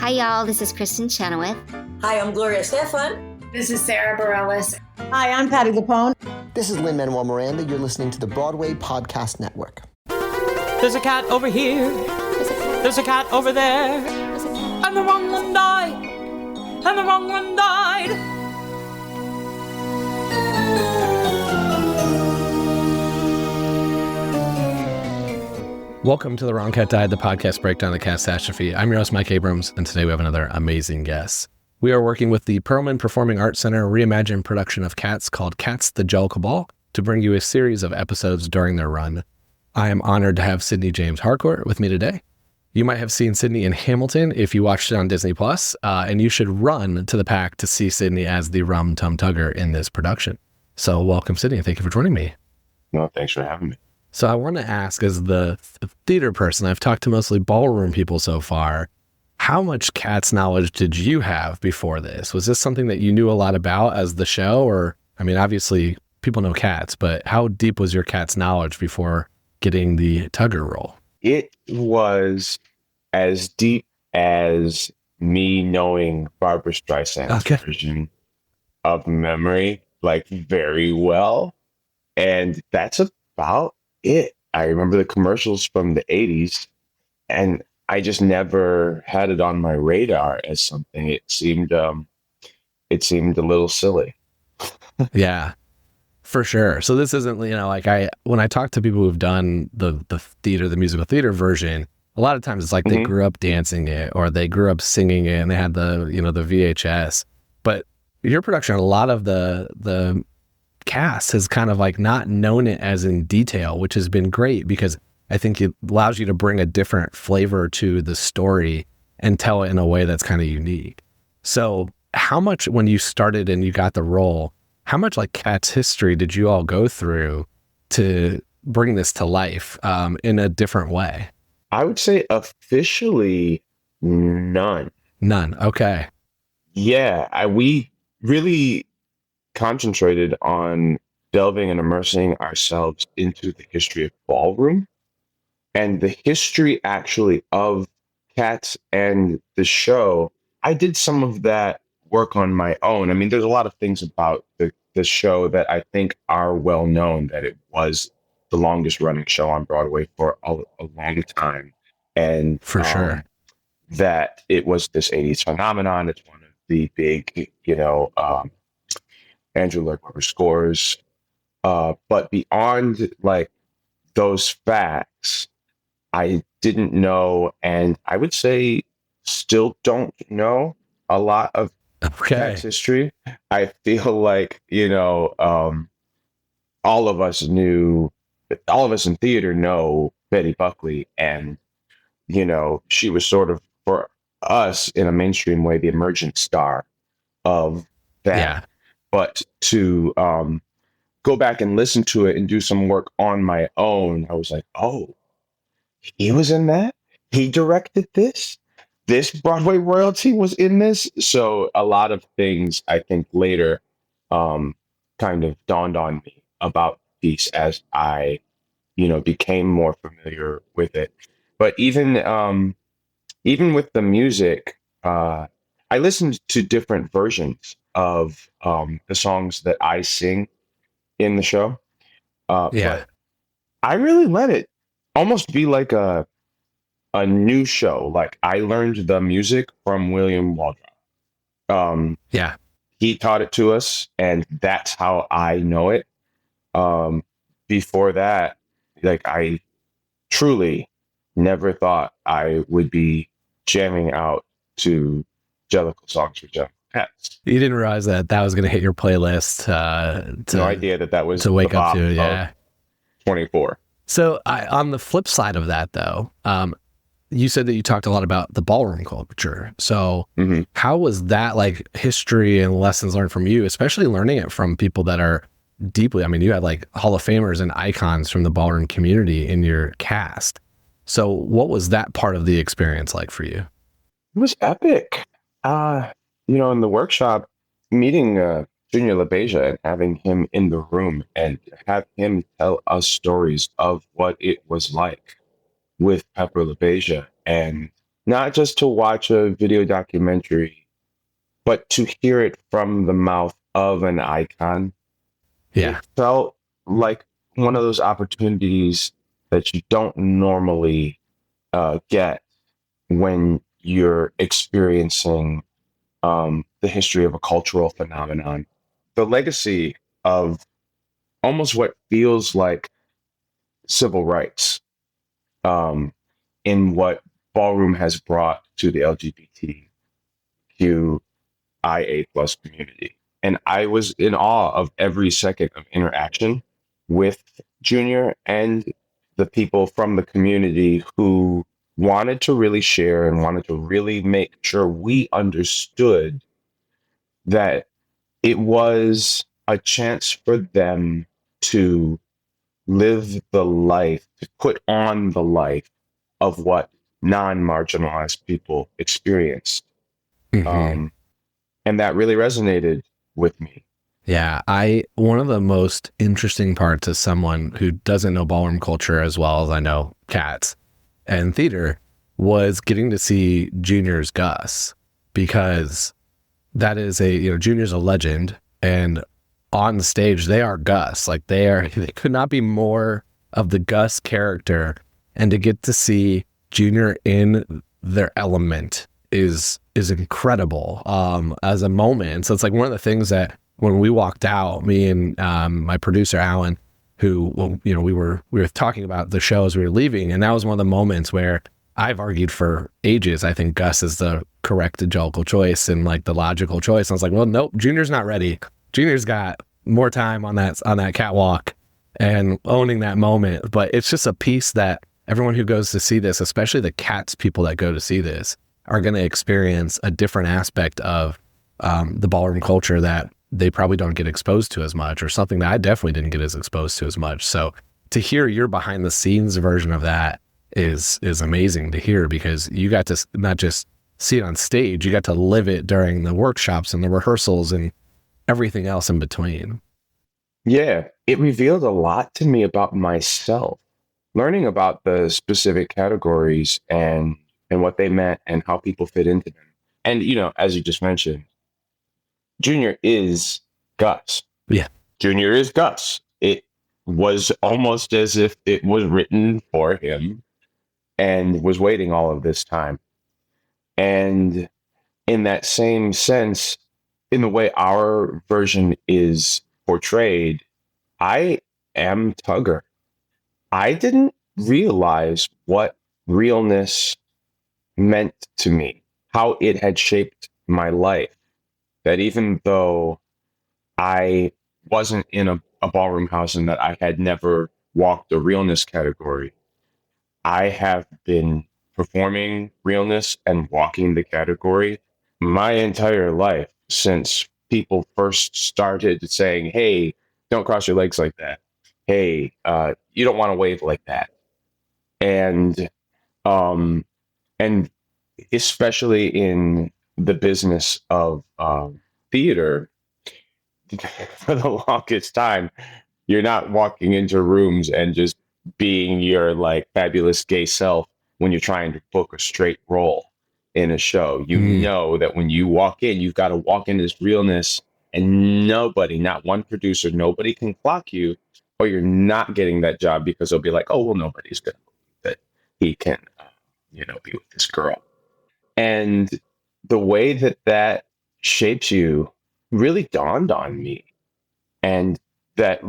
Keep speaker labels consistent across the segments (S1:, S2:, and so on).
S1: Hi, y'all. This is Kristen Chenoweth.
S2: Hi, I'm Gloria Stefan.
S3: This is Sarah Bareilles.
S4: Hi, I'm Patty Lapone.
S5: This is Lin-Manuel Miranda. You're listening to the Broadway Podcast Network.
S6: There's a cat over here. There's a cat over there. And the wrong one died. And the wrong one died. Welcome to The Wrong Cat Died, the podcast breakdown of the catastrophe. I'm your host, Mike Abrams, and today we have another amazing guest. We are working with the Perelman Performing Arts Center reimagined production of Cats called Cats, the Jellicle Ball to bring you a series of episodes during their run. I am honored to have Sydney James Harcourt with me today. You might have seen Sydney in Hamilton if you watched it on Disney+, and you should run to the PAC to see Sydney as the Rum Tum Tugger in this production. So welcome, Sydney, and thank you for joining me.
S7: No, thanks for having me.
S6: So I want to ask, as the theater person, I've talked to mostly ballroom people so far, how much Cats knowledge did you have before this? Was this something that you knew a lot about as the show? Or, I mean, obviously people know Cats, but how deep was your Cats knowledge before getting the Tugger role?
S7: It was as deep as me knowing Barbra Streisand's version of Memory, like, very well. And that's about it. I remember the commercials from the 80s, and I just never had it on my radar as something. It seemed a little silly.
S6: Yeah, for sure. So this isn't, like when I talk to people who've done the theater, the musical theater version, a lot of times it's like they grew up dancing it or they grew up singing it and they had the VHS. But your production, a lot of the cast has kind of like not known it as in detail, which has been great because I think it allows you to bring a different flavor to the story and tell it in a way that's kind of unique. So how much, when you started and you got the role, how much like Cats history did you all go through to bring this to life in a different way?
S7: I would say officially none.
S6: None. Okay.
S7: Yeah, we really concentrated on delving and immersing ourselves into the history of ballroom and the history actually of Cats and the show. I did some of that work on my own. I mean, there's a lot of things about the show that I think are well known, that it was the longest running show on Broadway for a long time. And
S6: for sure,
S7: that it was this 80s phenomenon. It's one of the big, Andrew Lloyd Webber scores. But beyond like those facts, I didn't know, and I would say still don't know a lot of Cats history. I feel like, all of us in theater know Betty Buckley, and, she was sort of, for us in a mainstream way, the emergent star of that.
S6: Yeah.
S7: But to go back and listen to it and do some work on my own, I was like, oh, he was in that? He directed this? This Broadway royalty was in this? So a lot of things, I think, later kind of dawned on me about the piece as I, became more familiar with it. But even with the music, I listened to different versions of the songs that I sing in the show. But I really let it almost be like a new show. Like, I learned the music from William Waldrop. He taught it to us, and that's how I know it. Before that, like, I truly never thought I would be jamming out to Jellicle songs for Jellicle Cats.
S6: You didn't realize that was going to hit your playlist.
S7: No idea that was
S6: to wake up to. Yeah,
S7: 24.
S6: So on the flip side of that, though, you said that you talked a lot about the ballroom culture. So how was that, like, history and lessons learned from you, especially learning it from people that are deeply, I mean, you had like Hall of Famers and icons from the ballroom community in your cast. So what was that part of the experience like for you?
S7: It was epic. In the workshop, meeting Junior LaBeija and having him in the room and have him tell us stories of what it was like with Pepper LaBeija, and not just to watch a video documentary, but to hear it from the mouth of an icon.
S6: Yeah.
S7: It felt like one of those opportunities that you don't normally get when you're experiencing the history of a cultural phenomenon. The legacy of almost what feels like civil rights in what ballroom has brought to the LGBTQIA plus community. And I was in awe of every second of interaction with Junior and the people from the community who wanted to really share and wanted to really make sure we understood that it was a chance for them to live the life, to put on the life of what non-marginalized people experienced. And that really resonated with me.
S6: Yeah, one of the most interesting parts as someone who doesn't know ballroom culture as well as I know cats and theater was getting to see Junior's Gus, because that is Junior's a legend, and on the stage they are Gus. Like they could not be more of the Gus character, and to get to see Junior in their element is incredible as a moment. So it's like one of the things that when we walked out, me and my producer Alan, who we were talking about the show as we were leaving, and that was one of the moments where I've argued for ages I think Gus is the correct Jellicle choice and like the logical choice. And I was like, well, nope, Junior's not ready. Junior's got more time on that catwalk and owning that moment. But it's just a piece that everyone who goes to see this, especially the cats people that go to see this, are going to experience a different aspect of the ballroom culture that they probably don't get exposed to as much, or something that I definitely didn't get as exposed to as much. So to hear your behind the scenes version of that is amazing to hear, because you got to not just see it on stage, you got to live it during the workshops and the rehearsals and everything else in between.
S7: Yeah, it revealed a lot to me about myself, learning about the specific categories and what they meant and how people fit into them. And, as you just mentioned, Junior is Gus.
S6: Yeah.
S7: Junior is Gus. It was almost as if it was written for him and was waiting all of this time. And in that same sense, in the way our version is portrayed, I am Tugger. I didn't realize what realness meant to me, how it had shaped my life. That even though I wasn't in a ballroom house and that I had never walked a realness category, I have been performing realness and walking the category my entire life, since people first started saying, hey, don't cross your legs like that. Hey, you don't want to wave like that. And especially in the business of theater, for the longest time, you're not walking into rooms and just being your like fabulous gay self when you're trying to book a straight role in a show. You know that when you walk in, you've got to walk in this realness, and nobody, not one producer, nobody can clock you, or you're not getting that job, because they'll be like, oh, well, nobody's going to believe that he can, be with this girl. And the way that shapes you really dawned on me. And that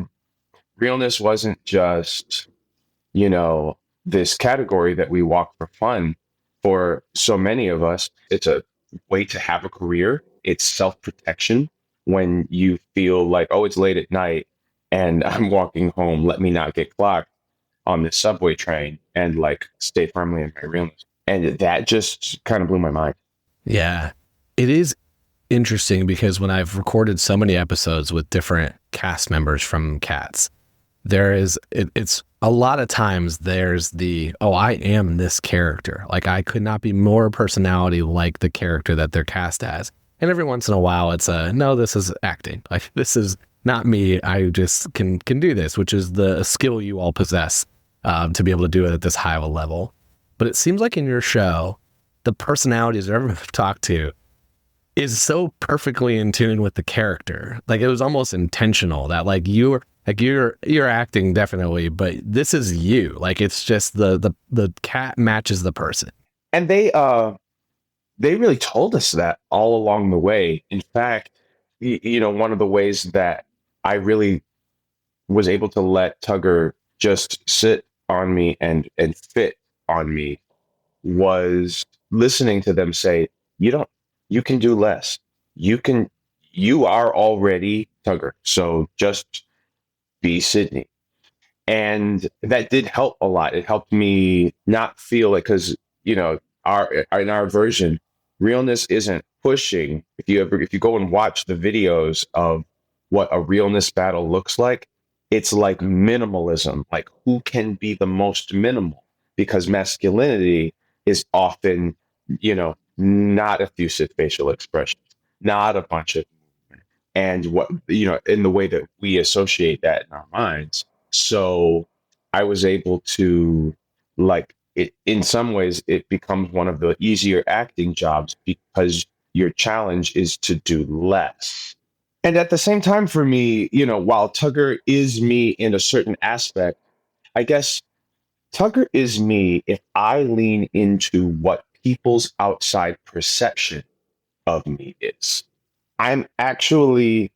S7: realness wasn't just, this category that we walk for fun. For so many of us, it's a way to have a career. It's self-protection when you feel like, oh, it's late at night and I'm walking home. Let me not get clocked on this subway train and like stay firmly in my realness. And that just kind of blew my mind.
S6: Yeah, it is interesting because when I've recorded so many episodes with different cast members from Cats, it's a lot of times there's I am this character. Like I could not be more personality like the character that they're cast as. And every once in a while it's no, this is acting. Like this is not me. I just can do this, which is the skill you all possess to be able to do it at this high of a level. But it seems like in your show, the personalities I've ever talked to is so perfectly in tune with the character. Like, it was almost intentional that like you're acting definitely, but this is you. Like, it's just the cat matches the person.
S7: And they really told us that all along the way. In fact, one of the ways that I really was able to let Tugger just sit on me and fit on me was listening to them say, you can do less. You are already Tugger. So just be Sydney. And that did help a lot. It helped me not feel like, because, in our version, realness isn't pushing. If you go and watch the videos of what a realness battle looks like, it's like minimalism, like who can be the most minimal, because masculinity is often, not effusive facial expressions, not a bunch of movement, and what, in the way that we associate that in our minds. So I was able to, like, it, in some ways, it becomes one of the easier acting jobs because your challenge is to do less. And at the same time, for me, while Tugger is me in a certain aspect, I guess Tugger is me if I lean into what people's outside perception of me is. I'm actually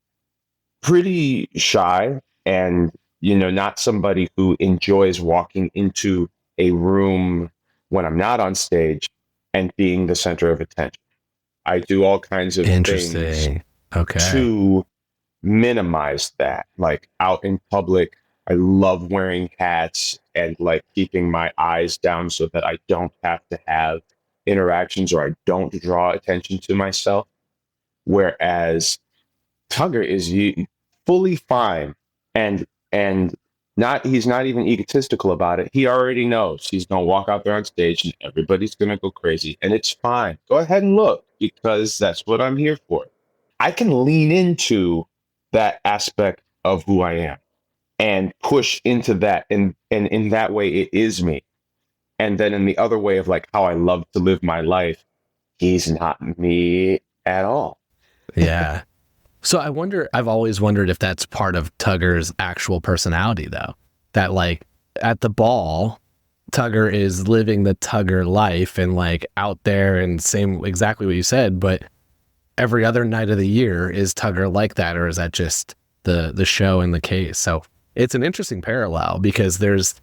S7: pretty shy and, not somebody who enjoys walking into a room when I'm not on stage and being the center of attention. I do all kinds of things to minimize that. Like, out in public, I love wearing hats and like keeping my eyes down so that I don't have to have interactions or I don't draw attention to myself. Whereas Tugger is fully fine and he's not even egotistical about it. He already knows he's gonna walk out there on stage and everybody's gonna go crazy, and it's fine. Go ahead and look, because that's what I'm here for. I can lean into that aspect of who I am and push into that, and in that way it is me. And then in the other way of like how I love to live my life, he's not me at all.
S6: Yeah. So I've always wondered if that's part of Tugger's actual personality, though. That like at the ball, Tugger is living the Tugger life and like out there and same exactly what you said, but every other night of the year is Tugger like that, or is that just the show and the case? So it's an interesting parallel because there's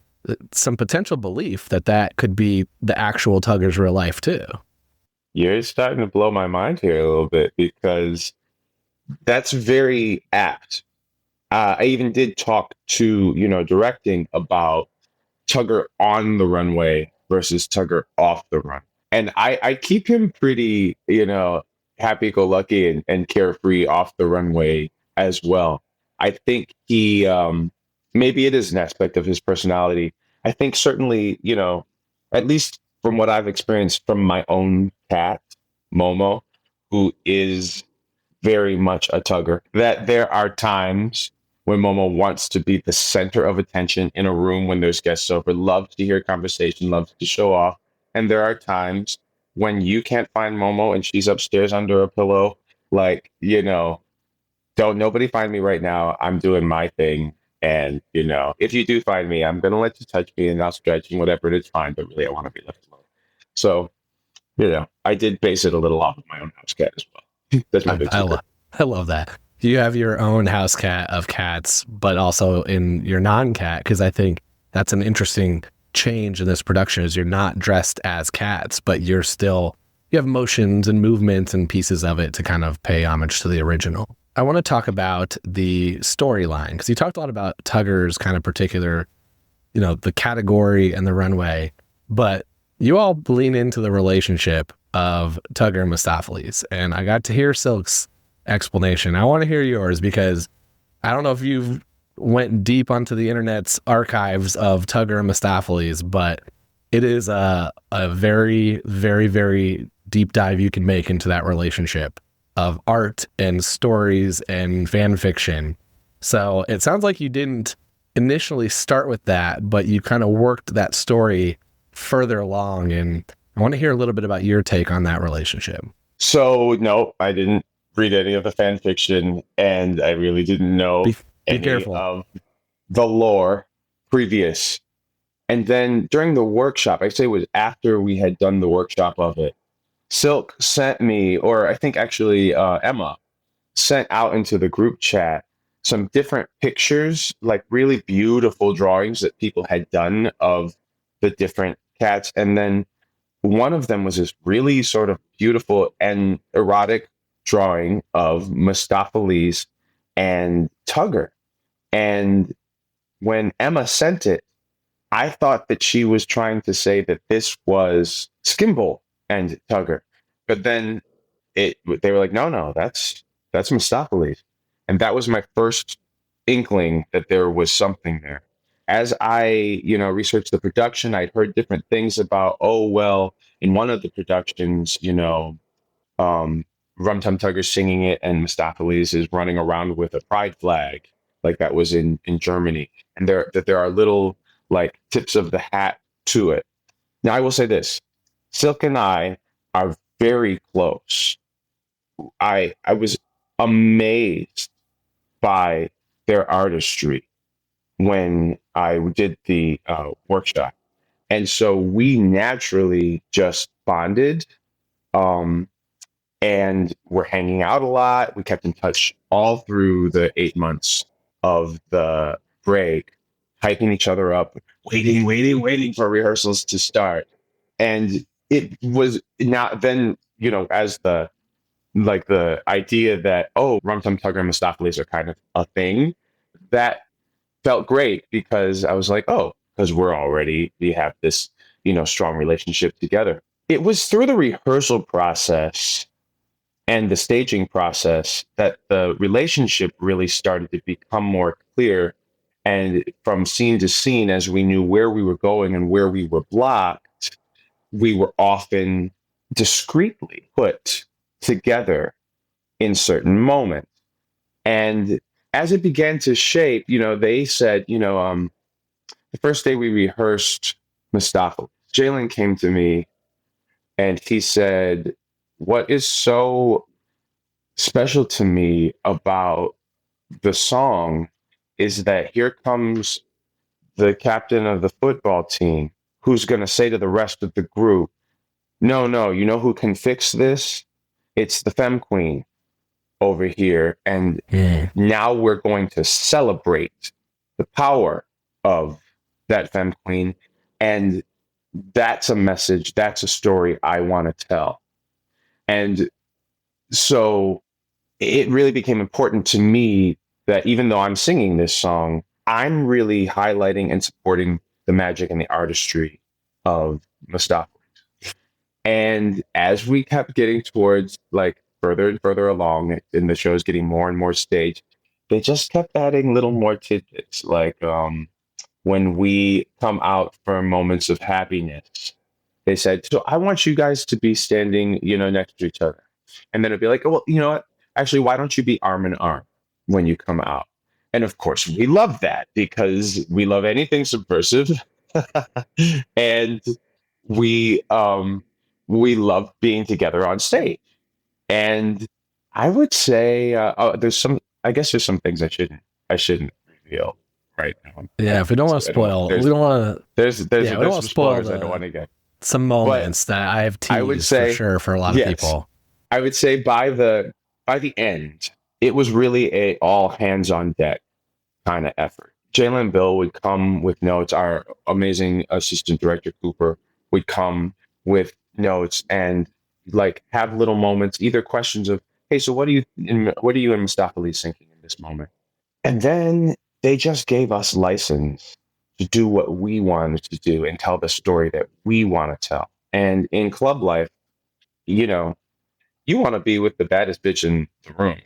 S6: some potential belief that could be the actual Tugger's real life too.
S7: You're starting to blow my mind here a little bit, because that's very apt. I even did talk to, directing about Tugger on the runway versus Tugger off the run. And I keep him pretty, happy-go-lucky and carefree off the runway as well. I think he, maybe it is an aspect of his personality. I think certainly, at least from what I've experienced from my own cat, Momo, who is very much a Tugger, that there are times when Momo wants to be the center of attention in a room when there's guests over, loves to hear conversation, loves to show off. And there are times when you can't find Momo and she's upstairs under a pillow, like, don't nobody find me right now. I'm doing my thing. And, if you do find me, I'm going to let you touch me and I'll stretch and whatever, it is fine. But really, I want to be left alone. So, I did base it a little off of my own house cat as well. That's my big secret.
S6: I love that. You have your own house cat of cats, but also in your non-cat, because I think that's an interesting change in this production is you're not dressed as cats, but you have motions and movements and pieces of it to kind of pay homage to the original. I want to talk about the storyline, because you talked a lot about Tugger's kind of particular, the category and the runway, but you all lean into the relationship of Tugger and Mistoffelees, and I got to hear Silk's explanation. I want to hear yours, because I don't know if you've went deep onto the internet's archives of Tugger and Mistoffelees, but it is a very, very, very deep dive you can make into that relationship of art and stories and fan fiction. So it sounds like you didn't initially start with that, but you kind of worked that story further along. And I want to hear a little bit about your take on that relationship.
S7: So, no, I didn't read any of the fan fiction, and I really didn't know
S6: Be
S7: any
S6: careful.
S7: of the lore previous. And then during the workshop, I say it was after we had done the workshop of it, Silk sent me, or I think actually Emma sent out into the group chat some different pictures, like really beautiful drawings that people had done of the different cats. And then one of them was this really sort of beautiful and erotic drawing of Mistoffelees and Tugger. And when Emma sent it, I thought that she was trying to say that this was Skimble and Tugger. But then they were like, no, that's Mistoffelees. And that was my first inkling that there was something there. As I, researched the production, I'd heard different things about, oh, well, in one of the productions, Rum Tum Tugger singing it and Mistoffelees is running around with a pride flag, like that was in Germany. And there are little like tips of the hat to it. Now, I will say this, Silk and I are very close. I was amazed by their artistry when I did the workshop. And so we naturally just bonded, and we're hanging out a lot. We kept in touch all through the 8 months of the break, hyping each other up, waiting for rehearsals to start. And it was not then, as the idea that, oh, Rum Tum Tugger and Mistoffelees are kind of a thing, that felt great because I was like, oh, because we have this, strong relationship together. It was through the rehearsal process and the staging process that the relationship really started to become more clear. And from scene to scene, as we knew where we were going and where we were blocked, we were often discreetly put together in certain moments. And as it began to shape, they said, the first day we rehearsed Mistoffelees, Jalen came to me and he said, what is so special to me about the song is that here comes the captain of the football team who's going to say to the rest of the group, no, you know who can fix this? It's the Femme Queen over here. And now we're going to celebrate the power of that Femme Queen. And that's a message, that's a story I want to tell. And so it really became important to me that even though I'm singing this song, I'm really highlighting and supporting the magic and the artistry of Mistoffelees. And as we kept getting towards like further and further along in the shows, getting more and more staged, they just kept adding little more tidbits. Like when we come out for moments of happiness, they said, so I want you guys to be standing, next to each other. And then it'd be like, oh, well, you know what? Actually, why don't you be arm in arm when you come out? And of course, we love that because we love anything subversive. And we love being together on stage. And I would say there's some things I shouldn't reveal right now.
S6: Yeah, if we don't want to spoil, we don't want to.
S7: There's
S6: we don't want
S7: some
S6: to spoil
S7: spoilers I don't want to get.
S6: Some moments that I have teased, I would say, for sure, for a lot of people.
S7: I would say by the end, it was really a all hands on deck kind of effort. Jalen and Bill would come with notes. Our amazing assistant director Cooper would come with notes and like have little moments, either questions of, hey, so what are you and Mistoffelees thinking in this moment? And then they just gave us license to do what we wanted to do and tell the story that we want to tell. And in club life, you want to be with the baddest bitch in the room.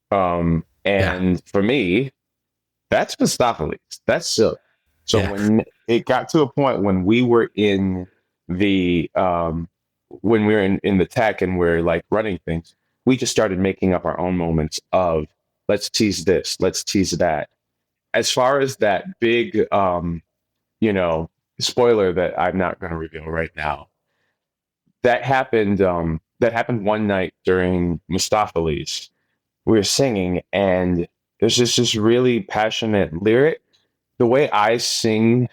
S7: For me, that's Mistoffelees. That's Silk. So when it got to a point when we were in the in the tech and we're like running things, we just started making up our own moments of let's tease this, let's tease that. As far as that big spoiler that I'm not going to reveal right now, that happened. That happened one night during Mistoffelees. We were singing, and there's just this really passionate lyric. The way I sing,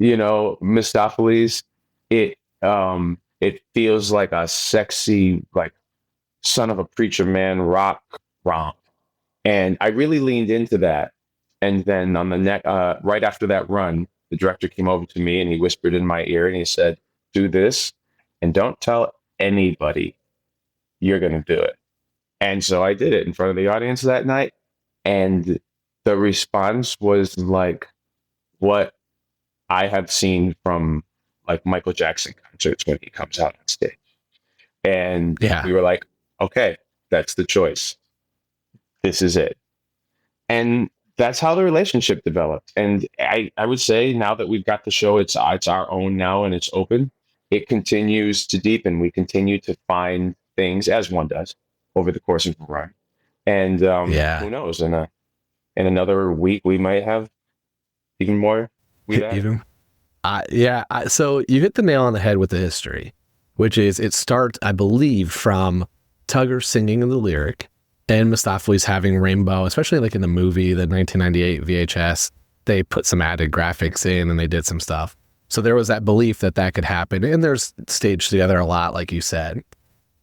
S7: Mistoffelees, it feels like a sexy, like son of a preacher man rock romp, and I really leaned into that. And then on the right after that run, the director came over to me and he whispered in my ear and he said, "Do this, and don't tell anybody you're going to do it." And so I did it in front of the audience that night, and the response was like what I have seen from like Michael Jackson concerts when he comes out on stage. And we were like, okay, that's the choice. This is it. And that's how the relationship developed. And I would say now that we've got the show, it's our own now and it's open, it continues to deepen. We continue to find things, as one does, over the course of a run. And who knows, in another week, we might have even more.
S6: So you hit the nail on the head with the history, which is it starts, I believe, from Tugger singing in the lyric and Mistoffelees having Rainbow, especially like in the movie, the 1998 VHS, they put some added graphics in and they did some stuff. So there was that belief that could happen. And there's staged together a lot, like you said.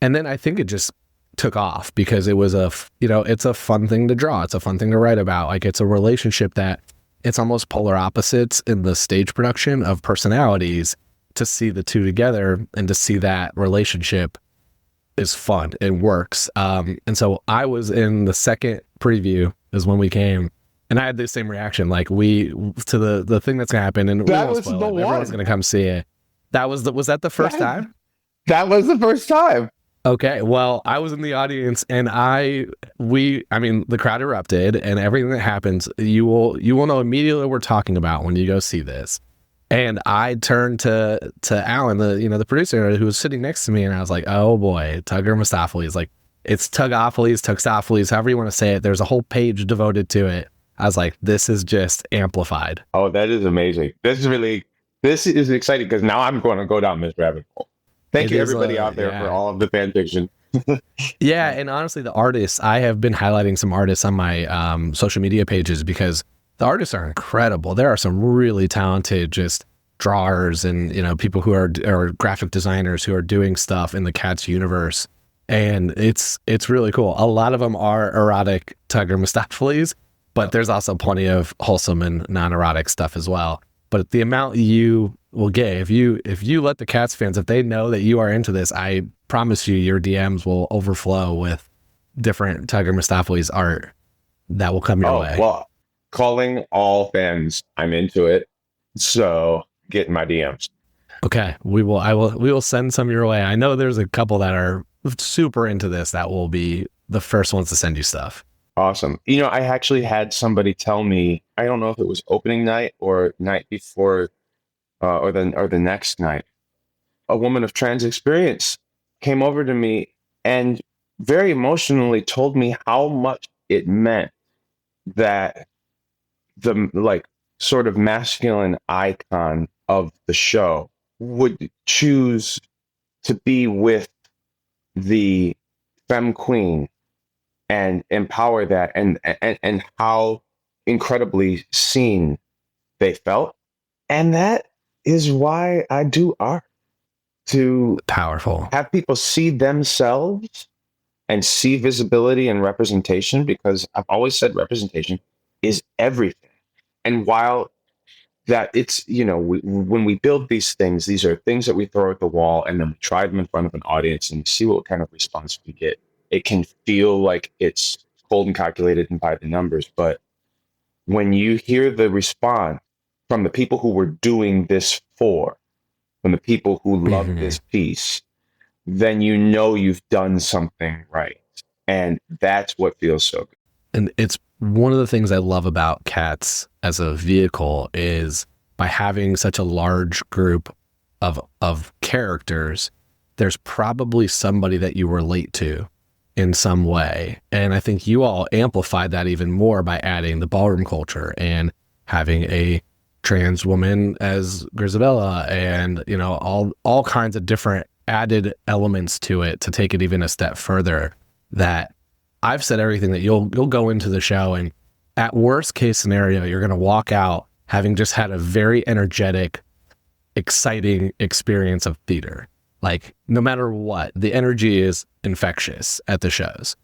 S6: And then I think it just took off because it was it's a fun thing to draw. It's a fun thing to write about. Like it's a relationship that it's almost polar opposites in the stage production of personalities. To see the two together and to see that relationship is fun. It works. And so I was in the second preview is when we came, and I had the same reaction. Like to the thing that's gonna happen, and
S7: that was the one.
S6: Everyone's gonna come see it. Was that the first time?
S7: That was the first time.
S6: Okay, well, I was in the audience, and the crowd erupted, and everything that happens, you will know immediately what we're talking about when you go see this. And I turned to Alan, the producer, who was sitting next to me, and I was like, "Oh boy, Tugger Mistoffelees, like it's Tugoffelees, however you want to say it. There's a whole page devoted to it." I was like, "This is just amplified." Oh,
S7: that is amazing. This is exciting because now I'm going to go down this rabbit hole. Thank you, everybody out there, for all of the fan fiction.
S6: Yeah, and honestly, the artists, I have been highlighting some artists on my social media pages because the artists are incredible. There are some really talented just drawers and people who are graphic designers who are doing stuff in the Cats universe, and it's really cool. A lot of them are erotic Tugger Mistoffelees, but there's also plenty of wholesome and non-erotic stuff as well. But the amount you will get if you let the Cats fans, if they know that you are into this, I promise you your DMs will overflow with different Tugger Mistoffelees art that will come your way.
S7: Well, calling all fans, I'm into it. So get in my DMs.
S6: Okay, we will send some your way. I know there's a couple that are super into this that will be the first ones to send you stuff.
S7: Awesome. I actually had somebody tell me, I don't know if it was opening night or night before or the next night, a woman of trans experience came over to me and very emotionally told me how much it meant that the like sort of masculine icon of the show would choose to be with the femme queen and empower that, and how incredibly seen they felt. And that is why I do art, to
S6: powerful
S7: have people see themselves and see visibility and representation, because I've always said representation is everything. And while that it's, when we build these things, these are things that we throw at the wall and then we try them in front of an audience and see what kind of response we get. It can feel like it's cold and calculated and by the numbers. But when you hear the response from the people who we're doing this for, from the people who love this piece, then you've done something right. And that's what feels so good.
S6: And it's one of the things I love about Cats as a vehicle is by having such a large group of characters, there's probably somebody that you relate to in some way. And I think you all amplified that even more by adding the ballroom culture and having a trans woman as Grizabella and, all kinds of different added elements to it to take it even a step further, that I've said everything that you'll go into the show, and at worst case scenario, you're going to walk out having just had a very energetic, exciting experience of theater. Like, no matter what, the energy is infectious at the shows.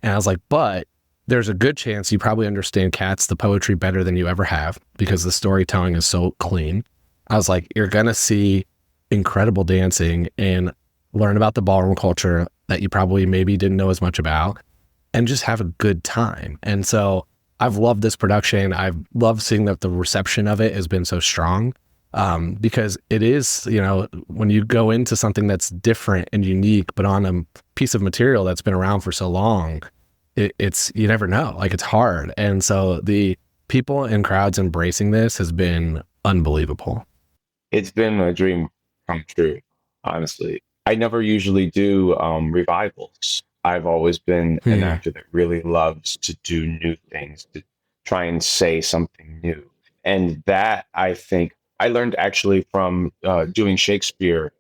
S6: And I was like, but there's a good chance you probably understand Cats, the poetry, better than you ever have, because the storytelling is so clean. I was like, you're going to see incredible dancing and learn about the ballroom culture that you probably maybe didn't know as much about, and just have a good time. And so I've loved this production. I've loved seeing that the reception of it has been so strong, because it is, you know, when you go into something that's different and unique, but on a piece of material that's been around for so long, it's, you never know, like, it's hard. And so the people and crowds embracing this has been unbelievable.
S7: It's been a dream come true, honestly. I never usually do revivals. I've always been an actor that really loves to do new things, to try and say something new. And that, I think, I learned actually from doing Shakespeare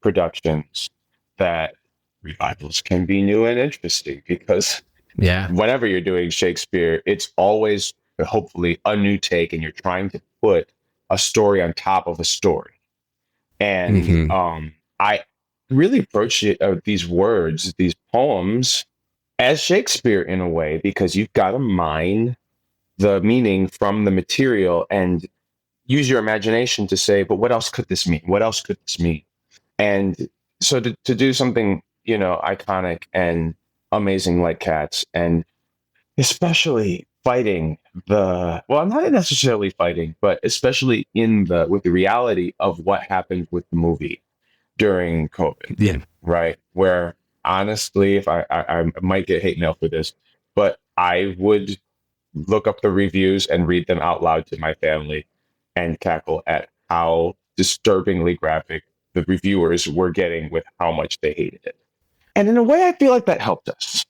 S7: productions, that revivals can be new and interesting, because whenever you're doing Shakespeare, it's always hopefully a new take, and you're trying to put a story on top of a story. And I really approach these words, these poems, as Shakespeare in a way, because you've got to mine the meaning from the material and use your imagination to say, but what else could this mean? What else could this mean? And so to do something, you know, iconic and amazing like Cats, and especially fighting not necessarily fighting, but especially with the reality of what happened with the movie during COVID, right? Where honestly, if I might get hate mail for this, but I would look up the reviews and read them out loud to my family and cackle at how disturbingly graphic the reviewers were getting with how much they hated it. And in a way, I feel like that helped us,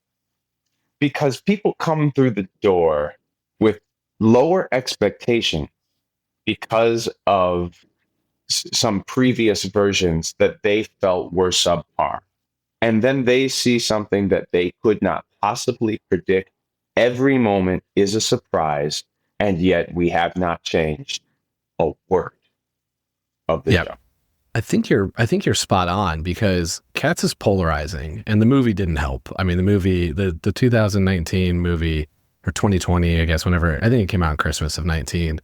S7: because people come through the door with lower expectations because of some previous versions that they felt were subpar. And then they see something that they could not possibly predict. Every moment is a surprise, and yet we have not changed a word of the show.
S6: I think you're spot on, because Cats is polarizing, and the movie didn't help. I mean, the movie, the 2019 movie, or 2020, I guess, whenever, I think it came out on Christmas of 19.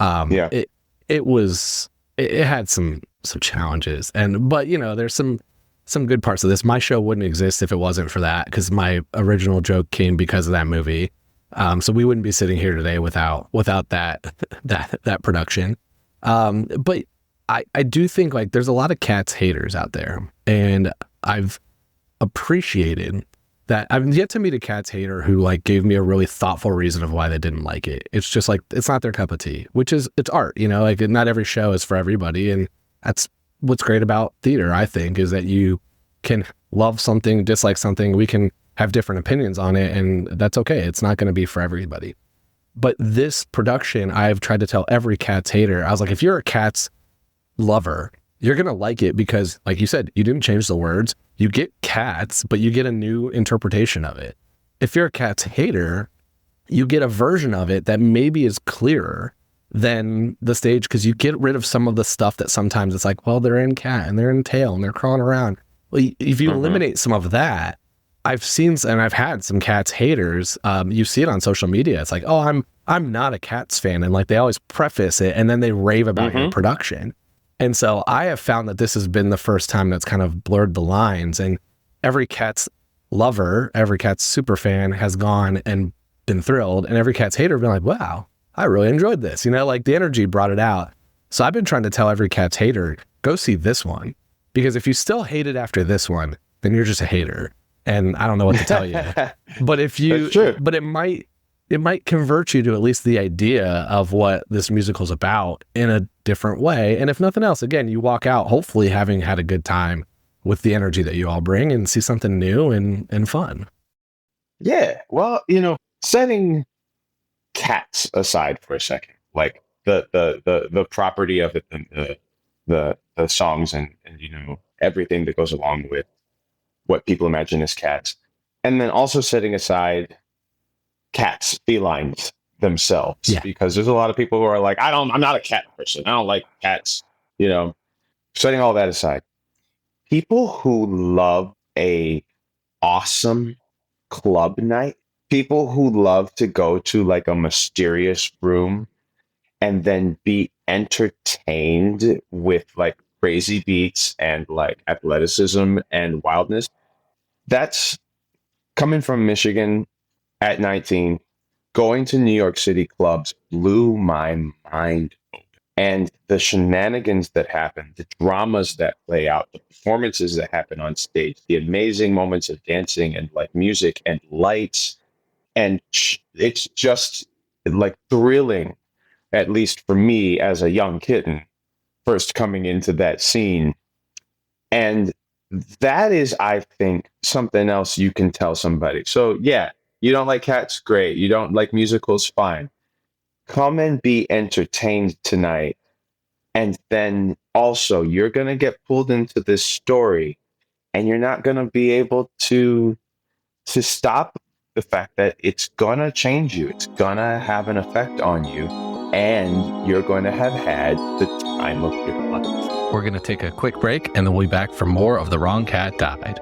S6: It had some challenges, but you know, there's some good parts of this. My show wouldn't exist if it wasn't for that, because my original joke came because of that movie. So we wouldn't be sitting here today without that production. But I do think, like, there's a lot of Cats haters out there, and I've appreciated that. I've yet to meet a Cats hater who, like, gave me a really thoughtful reason of why they didn't like it. It's just like, it's not their cup of tea, which is, it's art, you know, like, not every show is for everybody. And that's what's great about theater, I think, is that you can love something, dislike something. We can have different opinions on it, and that's okay. It's not going to be for everybody. But this production, I've tried to tell every Cats hater, I was like, if you're a Cats lover, you're going to like it, because, like you said, you didn't change the words. You get Cats, but you get a new interpretation of it. If you're a Cats hater, you get a version of it that maybe is clearer than the stage, because you get rid of some of the stuff that sometimes it's like, well, they're in cat and they're in tail and they're crawling around. Well, if you eliminate some of that, I've seen, and I've had some Cats haters, you see it on social media. It's like, oh, I'm not a Cats fan. And, like, they always preface it and then they rave about your production. And so I have found that this has been the first time that's kind of blurred the lines, and every Cats lover, every Cats super fan has gone and been thrilled, and every Cats hater has been like, wow, I really enjoyed this. You know, like, the energy brought it out. So I've been trying to tell every Cats hater, go see this one, because if you still hate it after this one, then you're just a hater. And I don't know what to tell you. But if you, but it might convert you to at least the idea of what this musical is about in a different way. And if nothing else, again, you walk out hopefully having had a good time with the energy that you all bring, and see something new and fun. Yeah.
S7: Well, you know, setting Cats aside for a second, like the property of it, the songs and you know, everything that goes along with what people imagine as cats. And then also setting aside cats, felines themselves, because there's a lot of people who are like, I'm not a cat person. I don't like cats, setting all that aside. People who love a awesome club night, people who love to go to like a mysterious room and then be entertained with like crazy beats and like athleticism and wildness. That's coming from Michigan at 19, going to New York City clubs blew my mind open. And the shenanigans that happen, the dramas that play out, the performances that happen on stage, the amazing moments of dancing and like music and lights. And it's just like thrilling, at least for me as a young kitten, first coming into that scene. And that is, I think, something else you can tell somebody. So yeah, you don't like cats? Great. You don't like musicals? Fine. Come and be entertained tonight. And then also, you're going to get pulled into this story, and you're not going to be able to stop the fact that it's going to change you. It's going to have an effect on you, and you're going to have had the time of your life.
S6: We're going to take a quick break, and then we'll be back for more of The Wrong Cat Died.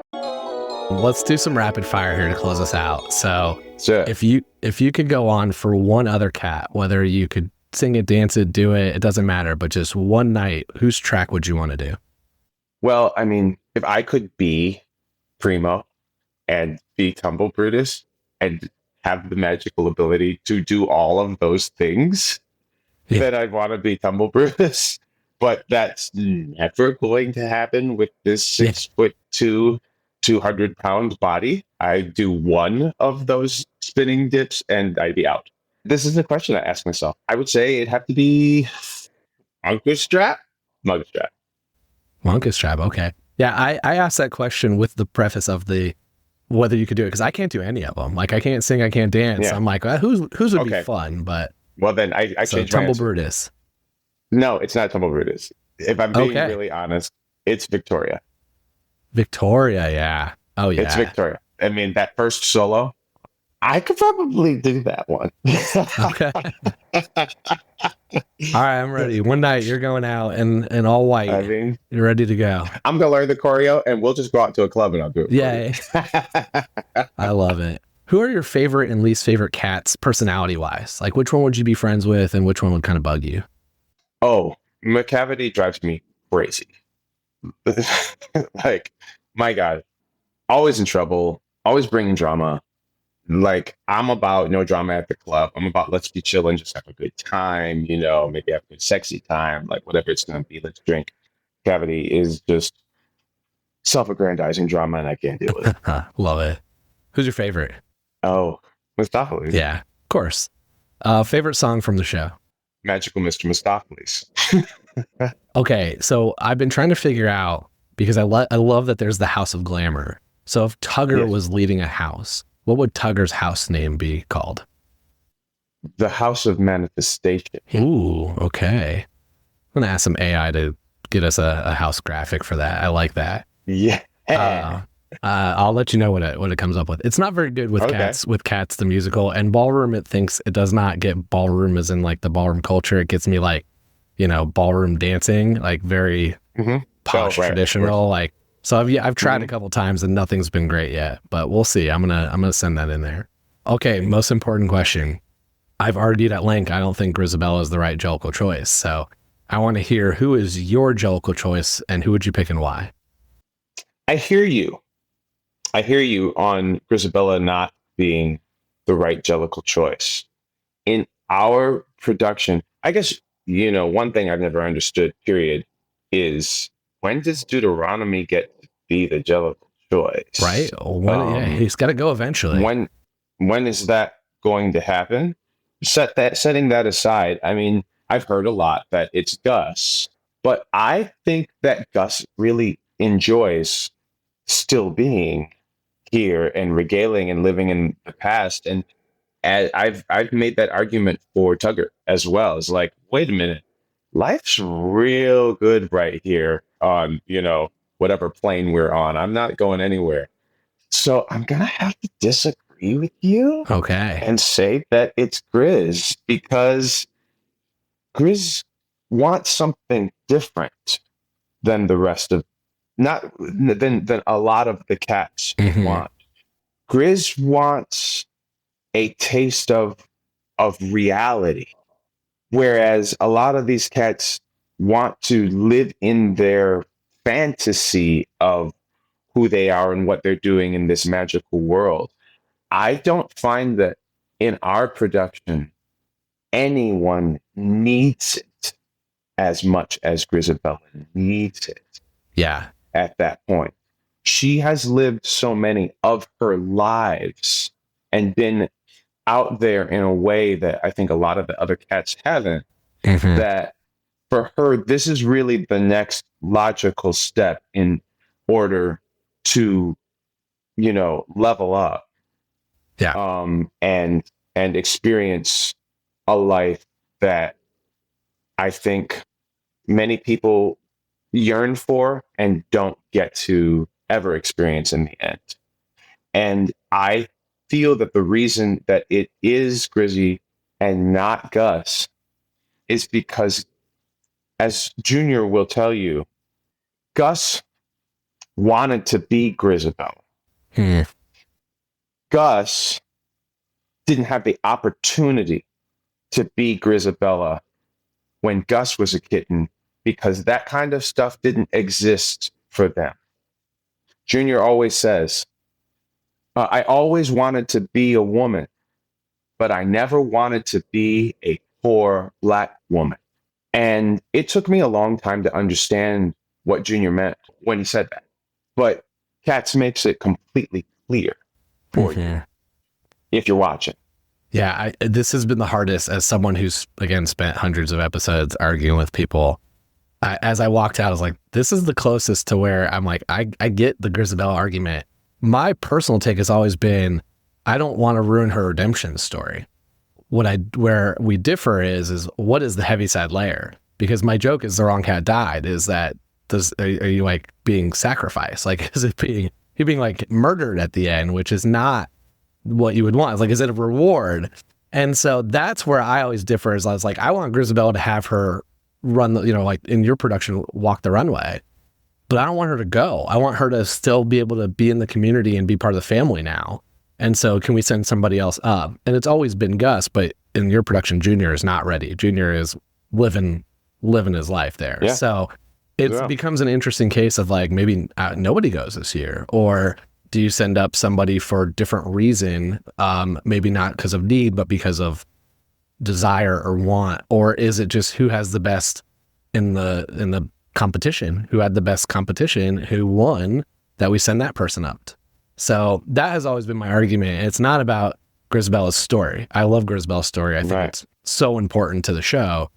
S6: Let's do some rapid fire here to close us out. So
S7: sure.
S6: If you could go on for one other cat, whether you could sing it, dance it, do it doesn't matter, but just one night, whose track would you want to do?
S7: Well, I mean, if I could be Primo and be Tumble Brutus and have the magical ability to do all of those things, then I'd want to be Tumble Brutus. But that's never going to happen with this 6'2", 200-pound body. I do one of those spinning dips and I'd be out. This is the question I ask myself. I would say it'd have to be Monkish Strap.
S6: Okay. Yeah, I asked that question with the preface of the whether you could do it, because I can't do any of them. Like, I can't sing, I can't dance. Yeah. I'm like, whose would be fun? But
S7: well, then I change my
S6: Tumble
S7: answer.
S6: Brutus.
S7: No, it's not Tumble Brutus. If I'm being really honest, it's Victoria.
S6: Victoria, yeah. Oh, yeah.
S7: It's Victoria. I mean, that first solo, I could probably do that one.
S6: Okay. All right, I'm ready. One night you're going out in all white. I mean, you're ready to go.
S7: I'm going to learn the choreo and we'll just go out to a club and I'll do it.
S6: Yeah. I love it. Who are your favorite and least favorite cats personality-wise? Like, which one would you be friends with and which one would kind of bug you?
S7: Oh, McCavity drives me crazy. Like, my God. Always in trouble. Always bringing drama. Like, I'm about no drama at the club. I'm about let's be chilling, just have a good time, maybe have a good sexy time, like whatever it's going to be, let's drink. Cavity is just self-aggrandizing drama and I can't deal with it.
S6: Love it. Who's your favorite?
S7: Oh, Mistoffelees.
S6: Yeah, of course. Favorite song from the show?
S7: Magical Mr. Mistoffelees.
S6: Okay, so I've been trying to figure out, because I love that there's the House of Glamour. So if Tugger was leading a house, what would Tugger's house name be called?
S7: The House of Manifestation.
S6: Ooh, okay. I'm going to ask some AI to get us a house graphic for that. I like that.
S7: Yeah.
S6: I'll let you know what it comes up with. It's not very good with Cats the musical, and Ballroom, it thinks it does not get ballroom as in like the ballroom culture. It gets me like, ballroom dancing, like very posh, traditional, like. So I've tried a couple times and nothing's been great yet, but we'll see. I'm gonna send that in there. Okay, most important question. I've argued at length. I don't think Grizabella is the right Jellicle choice. So I want to hear, who is your Jellicle choice and who would you pick and why?
S7: I hear you on Grizabella not being the right Jellicle choice. In our production, I guess, one thing I've never understood, period, is when does Deuteronomy get to be the Jellicle choice?
S6: Right. He's got to go eventually.
S7: When is that going to happen? Setting that aside, I mean, I've heard a lot that it's Gus, but I think that Gus really enjoys still being here and regaling and living in the past. And I've made that argument for Tugger as well. It's like, wait a minute, life's real good right here on, whatever plane we're on. I'm not going anywhere. So I'm going to have to disagree with you.
S6: Okay.
S7: And say that it's Grizz, because Grizz wants something different than the rest of, not than a lot of the cats want. Grizz wants a taste of reality, whereas a lot of these cats want to live in their fantasy of who they are and what they're doing in this magical world. I don't find that in our production anyone needs it as much as Grizabella needs it.
S6: Yeah.
S7: At that point, she has lived so many of her lives and been out there in a way that I think a lot of the other cats haven't. That for her, this is really the next logical step in order to, level up.
S6: Yeah.
S7: And experience a life that I think many people yearn for and don't get to ever experience in the end. And I feel that the reason that it is Grizzy and not Gus is because, as Junior will tell you, Gus wanted to be Grizabella. Gus didn't have the opportunity to be Grizabella when Gus was a kitten, because that kind of stuff didn't exist for them. Junior always says, I always wanted to be a woman, but I never wanted to be a poor Black woman. And it took me a long time to understand what Junior meant when he said that. But Cats makes it completely clear for you if you're watching.
S6: Yeah, this has been the hardest as someone who's, again, spent hundreds of episodes arguing with people. As I walked out, I was like, this is the closest to where I'm like, I get the Grizabella argument. My personal take has always been, I don't want to ruin her redemption story. Where we differ is what is the Heaviside layer? Because my joke is the wrong cat died. Is that, are you like being sacrificed? Like, is it being like murdered at the end, which is not what you would want. It's like, is it a reward? And so that's where I always differ. Is I was like, I want Grizabella to have her run, like in your production, walk the runway, but I don't want her to go. I want her to still be able to be in the community and be part of the family now. And so can we send somebody else up? And it's always been Gus, but in your production, Junior is not ready. Junior is living his life there. Yeah. So it becomes an interesting case of like, maybe nobody goes this year, or do you send up somebody for a different reason? Maybe not because of need, but because of desire or want, or is it just who has the best in the competition, who had the best competition, who won, that we send that person up? So that has always been my argument. It's not about Grizabella's story. I love Grizabella's story. I think it's so important to the show,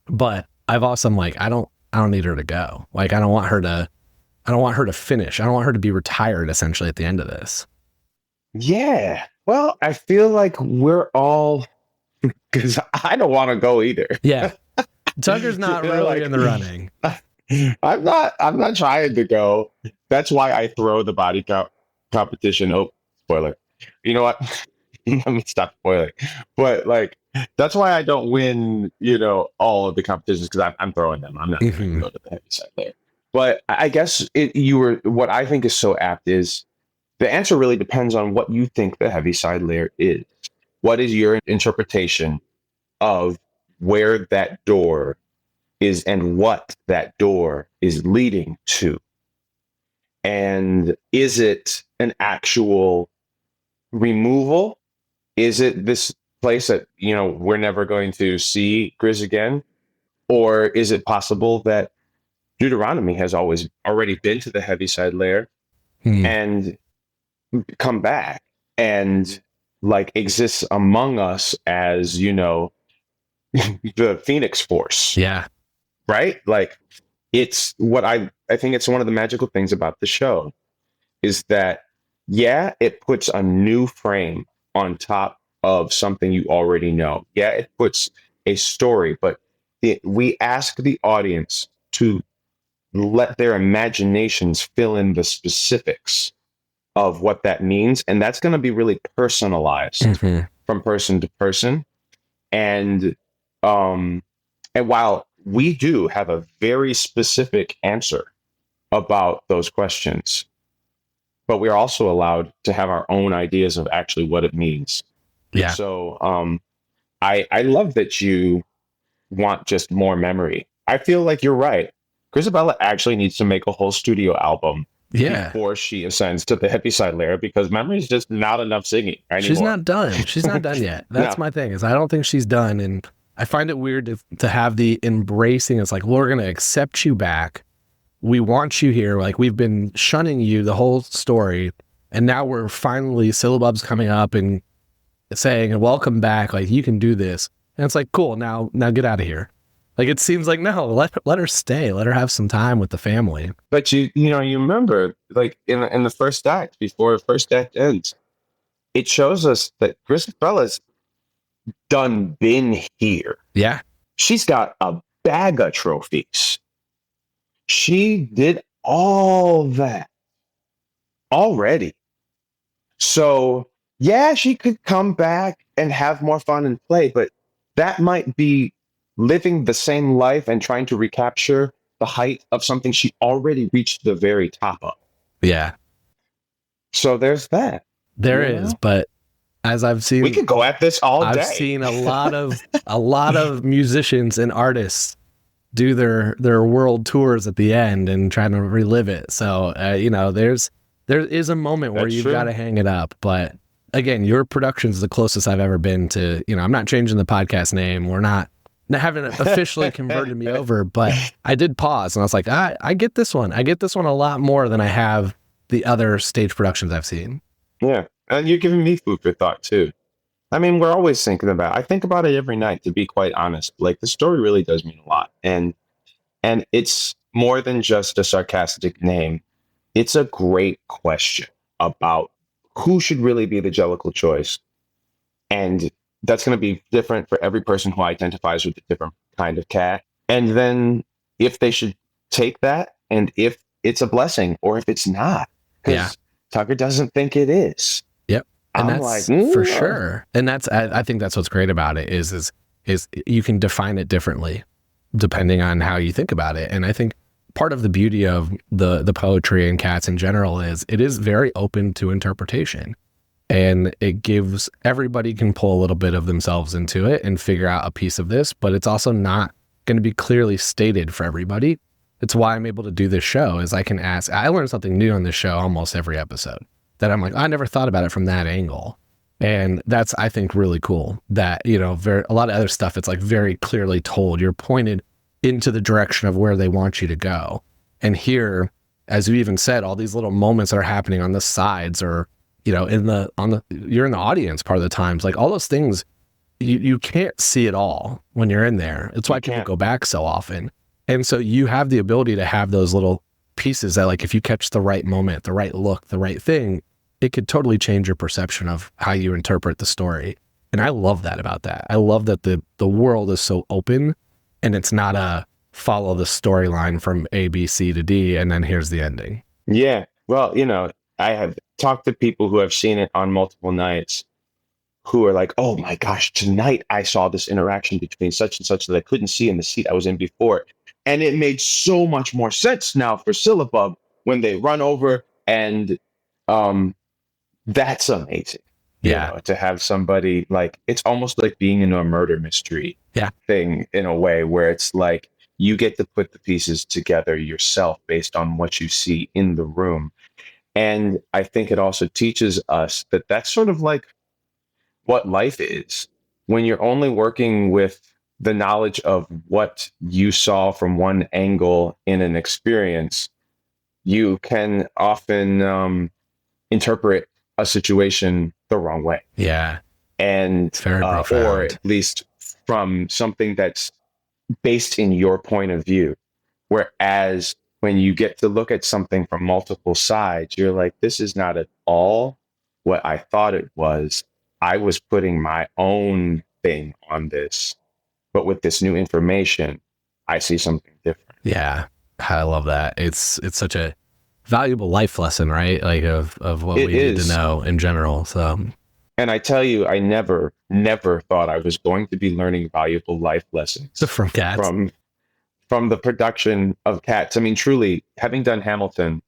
S6: but I'm like, I don't need her to go. Like, I don't want her to finish. I don't want her to be retired essentially at the end of this.
S7: Yeah. Well, I feel like we're all, because I don't want to go either.
S6: Yeah. Tugger's not really in the running.
S7: I'm not trying to go. That's why I throw the body count competition. Oh, spoiler. You know what? Let me stop spoiling. But like, that's why I don't win, all of the competitions, because I'm throwing them. I'm not going to go to the heavy side there. But I guess what I think is so apt is the answer really depends on what you think the Heaviside layer is. What is your interpretation of where that door is and what that door is leading to? And is it an actual removal? Is it this place that, we're never going to see Grizz again? Or is it possible that Deuteronomy has already been to the Heaviside layer and come back and like exists among us as, the Phoenix Force?
S6: Yeah.
S7: Right? Like, it's what I think it's one of the magical things about the show is that, it puts a new frame on top of something you already know. Yeah, it puts a story, but we ask the audience to let their imaginations fill in the specifics of what that means. And that's going to be really personalized from person to person. And while we do have a very specific answer about those questions, but we're also allowed to have our own ideas of actually what it means.
S6: Yeah.
S7: So I love that you want just more memory. I feel like you're right. Grizabella actually needs to make a whole studio album before she ascends to the hippie side layer, because memory is just not enough singing anymore.
S6: She's not done. She's not done yet. That's my thing, is I don't think she's done. And I find it weird to have the embracing. It's like, we're going to accept you back. We want you here. Like, we've been shunning you the whole story. And now we're finally, syllabubs coming up and saying, welcome back. Like, you can do this. And it's like, cool. Now get out of here. Like, it seems like, no, let her stay. Let her have some time with the family.
S7: But you remember, like, in the first act, before the first act ends, it shows us that Grizabella's done been here.
S6: Yeah.
S7: She's got a bag of trophies. She did all that already. So, yeah, she could come back and have more fun and play, but that might be living the same life and trying to recapture the height of something she already reached the very top of.
S6: Yeah.
S7: So there's that.
S6: There is, but as I've seen,
S7: we could go at this all day.
S6: I've seen a lot of musicians and artists do their world tours at the end and trying to relive it. So there is a moment where you've got to hang it up. But again, your production is the closest I've ever been to. I'm not changing the podcast name. We're not haven't officially converted me over, but I did pause and I was like, I get this one. I get this one a lot more than I have the other stage productions I've seen. Yeah.
S7: And you're giving me food for thought too. I mean, we're always thinking about, I think about it every night, to be quite honest. Like, the story really does mean a lot. And it's more than just a sarcastic name. It's a great question about who should really be the Jellicle choice. And that's going to be different for every person who identifies with a different kind of cat. And then if they should take that, and if it's a blessing or if it's not. Because Tugger doesn't think it is.
S6: Yep. And
S7: I'm
S6: that's
S7: like,
S6: for sure. And that's, I think that's what's great about it is you can define it differently depending on how you think about it. And I think part of the beauty of the poetry and cats in general is it is very open to interpretation. And it gives, everybody can pull a little bit of themselves into it and figure out a piece of this, but it's also not going to be clearly stated for everybody. It's why I'm able to do this show, is I can ask, I learn something new on this show almost every episode that I'm like, I never thought about it from that angle. And that's, I think, really cool that, a lot of other stuff, it's like very clearly told. You're pointed into the direction of where they want you to go. And here, as you even said, all these little moments that are happening on the sides, or you're in the audience part of the times, like all those things, you can't see it all when you're in there. It's why people go back so often. And so you have the ability to have those little pieces that, like, if you catch the right moment, the right look, the right thing, it could totally change your perception of how you interpret the story. And I love that about that. I love that the world is so open, and it's not a follow the storyline from A, B, C to D, and then here's the ending.
S7: Yeah. Well, I have talked to people who have seen it on multiple nights who are like, oh my gosh, tonight I saw this interaction between such and such that I couldn't see in the seat I was in before. And it made so much more sense now for Syllabub when they run over, and that's amazing.
S6: Yeah.
S7: To have somebody, like, it's almost like being in a murder mystery thing in a way where it's like you get to put the pieces together yourself based on what you see in the room. And I think it also teaches us that that's sort of like what life is. When you're only working with the knowledge of what you saw from one angle in an experience, you can often interpret a situation the wrong way.
S6: Yeah.
S7: And
S6: it's very profound.
S7: Or at least from something that's based in your point of view. Whereas when you get to look at something from multiple sides, you're like, this is not at all what I thought it was. I was putting my own thing on this, but with this new information, I see something different.
S6: Yeah. I love that. It's such a valuable life lesson, right? Like of what we need to know in general. So,
S7: and I tell you, I never thought I was going to be learning valuable life lessons
S6: from Cats.
S7: From the production of Cats. I mean, truly, having done Hamilton,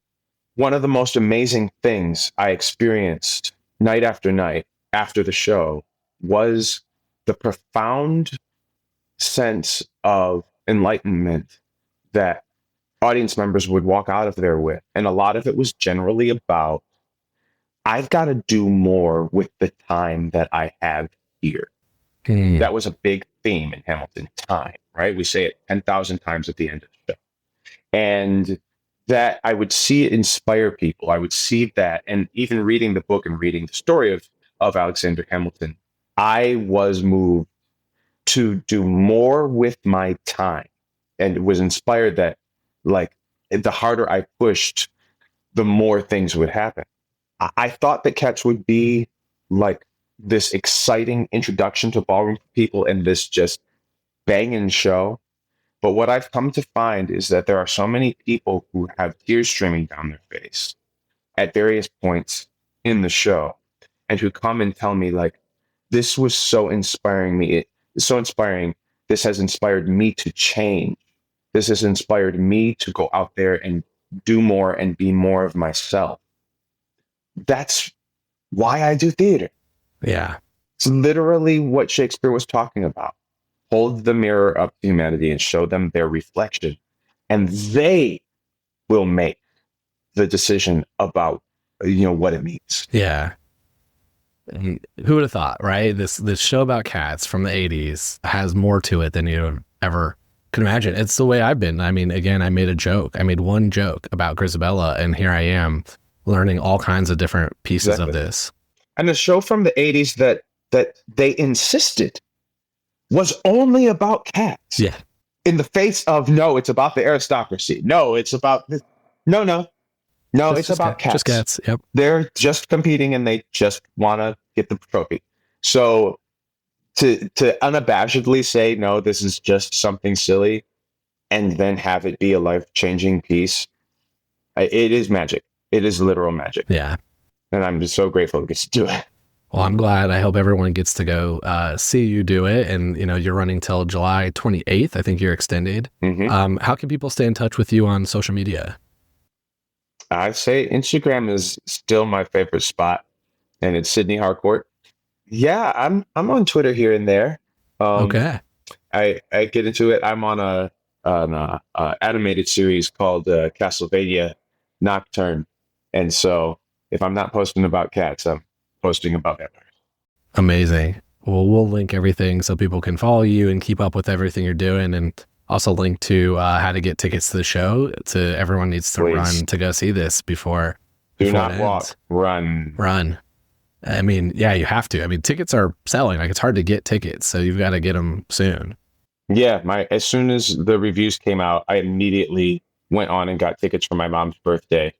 S7: one of the most amazing things I experienced night after night after the show was the profound sense of enlightenment that audience members would walk out of there with. And a lot of it was generally about, I've got to do more with the time that I have here. That was a big theme in Hamilton, time, right? We say it 10,000 times at the end of the show. And that I would see it inspire people. I would see that. And even reading the book and reading the story of Alexander Hamilton, I was moved to do more with my time, and was inspired that, like, the harder I pushed, the more things would happen. I thought that Cats would be like this exciting introduction to ballroom for people and this just banging show. But what I've come to find is that there are so many people who have tears streaming down their face at various points in the show, and who come and tell me, like, this was so inspiring me. It's so inspiring. This has inspired me to change. This has inspired me to go out there and do more and be more of myself. That's why I do theater.
S6: Yeah.
S7: It's literally what Shakespeare was talking about. Hold the mirror up to humanity and show them their reflection, and they will make the decision about, what it means.
S6: Yeah. And who would have thought, right? This show about cats from the 80s has more to it than you ever could imagine. It's the way I've been. I mean, again, I made one joke about Grizabella, and here I am learning all kinds of different pieces of this.
S7: And a show from the 80s that they insisted was only about cats.
S6: Yeah.
S7: In the face of, no, it's about the aristocracy. No, it's about this. No, it's about cats.
S6: Just cats. Yep.
S7: They're just competing and they just want to get the trophy. So to unabashedly say, no, this is just something silly, and then have it be a life-changing piece, it is magic. It is literal magic.
S6: Yeah.
S7: And I'm just so grateful to get to do it.
S6: Well, I'm glad. I hope everyone gets to go see you do it. And, you're running till July 28th. I think you're extended.
S7: Mm-hmm.
S6: How can people stay in touch with you on social media?
S7: I'd say Instagram is still my favorite spot, and it's Sydney Harcourt. Yeah, I'm on Twitter here and there.
S6: Okay.
S7: I get into it. I'm on an animated series called Castlevania Nocturne, and so if I'm not posting about cats, I'm posting about vampires.
S6: Amazing. Well, we'll link everything so people can follow you and keep up with everything you're doing, and also link to how to get tickets to the show. Everyone needs to run to go see this before.
S7: Do not walk,
S6: run. I mean, yeah, you have to. I mean, tickets are selling. Like, it's hard to get tickets, so you've got to get them soon. Yeah,
S7: as soon as the reviews came out, I immediately went on and got tickets for my mom's birthday.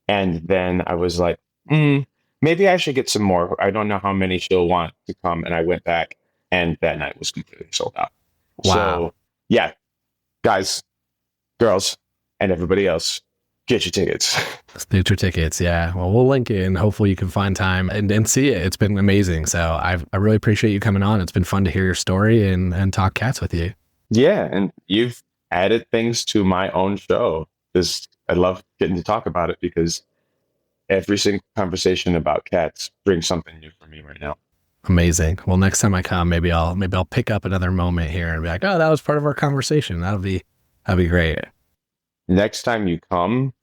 S7: And then I was like, maybe I should get some more. I don't know how many she'll want to come. And I went back, and that night was completely sold out.
S6: Wow.
S7: So, yeah, guys, girls, and everybody else, get your tickets.
S6: Get your tickets, yeah. Well, we'll link it, and hopefully you can find time and see it. It's been amazing. So I really appreciate you coming on. It's been fun to hear your story and talk cats with you.
S7: Yeah, and you've added things to my own show. I love getting to talk about it, because every single conversation about cats brings something new for me right now.
S6: Amazing. Well, next time I come, maybe I'll pick up another moment here and be like, oh, that was part of our conversation. That'd be great. Next time you come,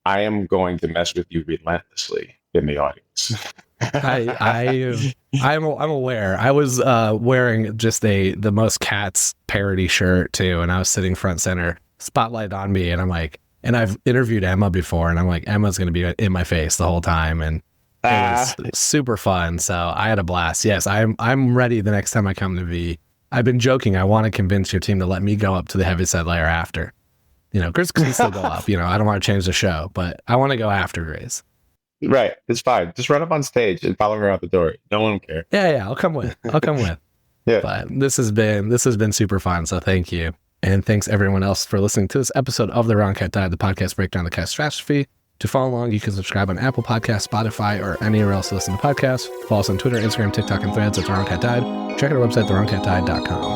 S6: I am going to mess with you relentlessly in the audience. I'm aware. I was wearing just the most Cats parody shirt too, and I was sitting front center, spotlight on me, and I'm like, and I've interviewed Emma before, and I'm like, Emma's going to be in my face the whole time, and it was super fun. So I had a blast. Yes, I'm ready the next time I come to be. I've been joking. I want to convince your team to let me go up to the heavyset layer after. Grizz can still go up. I don't want to change the show, but I want to go after Grizz. Right. It's fine. Just run up on stage and follow her out the door. No one will care. Yeah. I'll come with. Yeah. But this has been super fun. So thank you. And thanks everyone else for listening to this episode of The Wrong Cat Died, the podcast breakdown the catastrophe. To follow along, you can subscribe on Apple Podcasts, Spotify, or anywhere else to listen to podcasts. Follow us on Twitter, Instagram, TikTok, and Threads at The Wrong Cat Died. Check out our website, thewrongcatdied.com.